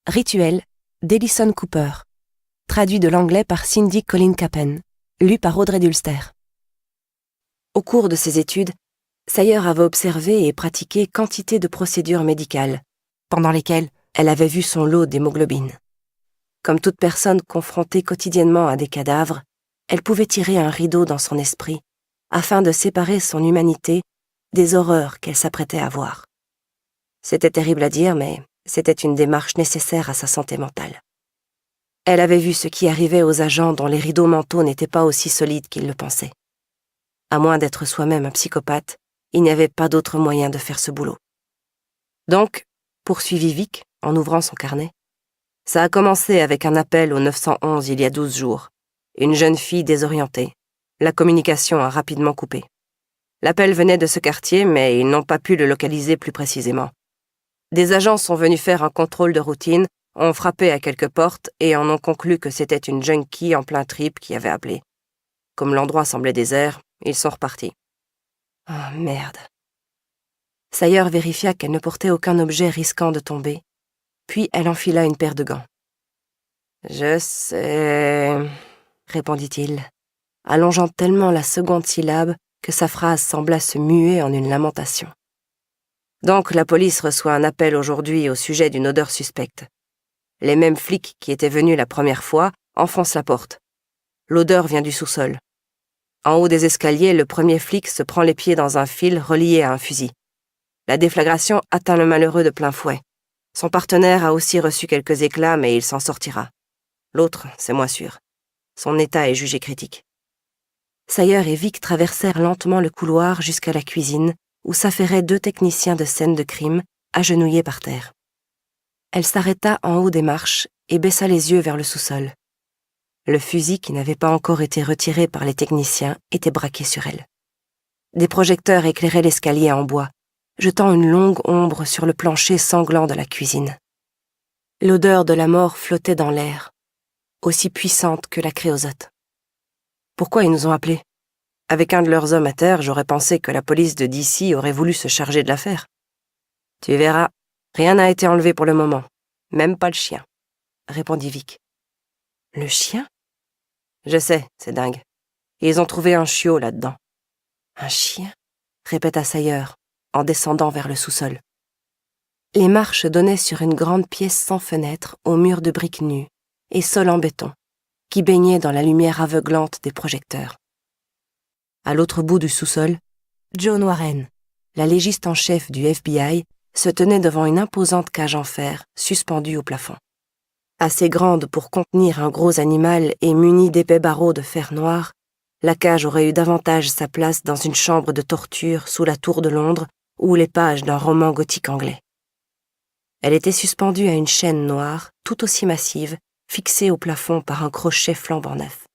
Rituel d'Ellison Cooper. Traduit de l'anglais par Cindy Colleen Capen. Lu par Audrey Dulster. Au cours de ses études, Sayer avait observé et pratiqué quantité de procédures médicales, pendant lesquelles elle avait vu son lot d'hémoglobine. Comme toute personne confrontée quotidiennement à des cadavres, elle pouvait tirer un rideau dans son esprit afin de séparer son humanité des horreurs qu'elle s'apprêtait à voir. C'était terrible à dire, mais c'était une démarche nécessaire à sa santé mentale. Elle avait vu ce qui arrivait aux agents dont les rideaux mentaux n'étaient pas aussi solides qu'ils le pensaient. À moins d'être soi-même un psychopathe, il n'y avait pas d'autre moyen de faire ce boulot. Donc, poursuivit Vic en ouvrant son carnet, ça a commencé avec un appel au 911 il y a 12 jours. Une jeune fille désorientée. La communication a rapidement coupé. L'appel venait de ce quartier, mais ils n'ont pas pu le localiser plus précisément. Des agents sont venus faire un contrôle de routine, ont frappé à quelques portes et en ont conclu que c'était une junkie en plein trip qui avait appelé. Comme l'endroit semblait désert, ils sont repartis. Oh merde. Sayer vérifia qu'elle ne portait aucun objet risquant de tomber, puis elle enfila une paire de gants. « Je sais, » répondit-il, allongeant tellement la seconde syllabe que sa phrase sembla se muer en une lamentation. Donc la police reçoit un appel aujourd'hui au sujet d'une odeur suspecte. Les mêmes flics qui étaient venus la première fois enfoncent la porte. L'odeur vient du sous-sol. En haut des escaliers, le premier flic se prend les pieds dans un fil relié à un fusil. La déflagration atteint le malheureux de plein fouet. Son partenaire a aussi reçu quelques éclats, mais il s'en sortira. L'autre, c'est moins sûr. Son état est jugé critique. Sayer et Vic traversèrent lentement le couloir jusqu'à la cuisine, où s'affairaient 2 techniciens de scène de crime, agenouillés par terre. Elle s'arrêta en haut des marches et baissa les yeux vers le sous-sol. Le fusil qui n'avait pas encore été retiré par les techniciens était braqué sur elle. Des projecteurs éclairaient l'escalier en bois, jetant une longue ombre sur le plancher sanglant de la cuisine. L'odeur de la mort flottait dans l'air, aussi puissante que la créosote. Pourquoi ils nous ont appelés? Avec un de leurs hommes à terre, j'aurais pensé que la police de DC aurait voulu se charger de l'affaire. Tu verras, rien n'a été enlevé pour le moment, même pas le chien, répondit Vic. Le chien? Je sais, c'est dingue. Ils ont trouvé un chiot là-dedans. Un chien? Répéta Sayer, en descendant vers le sous-sol. Les marches donnaient sur une grande pièce sans fenêtre, aux murs de briques nues, et sol en béton, qui baignait dans la lumière aveuglante des projecteurs. À l'autre bout du sous-sol, Joan Warren, la légiste en chef du FBI, se tenait devant une imposante cage en fer suspendue au plafond. Assez grande pour contenir un gros animal et munie d'épais barreaux de fer noir, la cage aurait eu davantage sa place dans une chambre de torture sous la tour de Londres ou les pages d'un roman gothique anglais. Elle était suspendue à une chaîne noire, tout aussi massive, fixée au plafond par un crochet flambant neuf.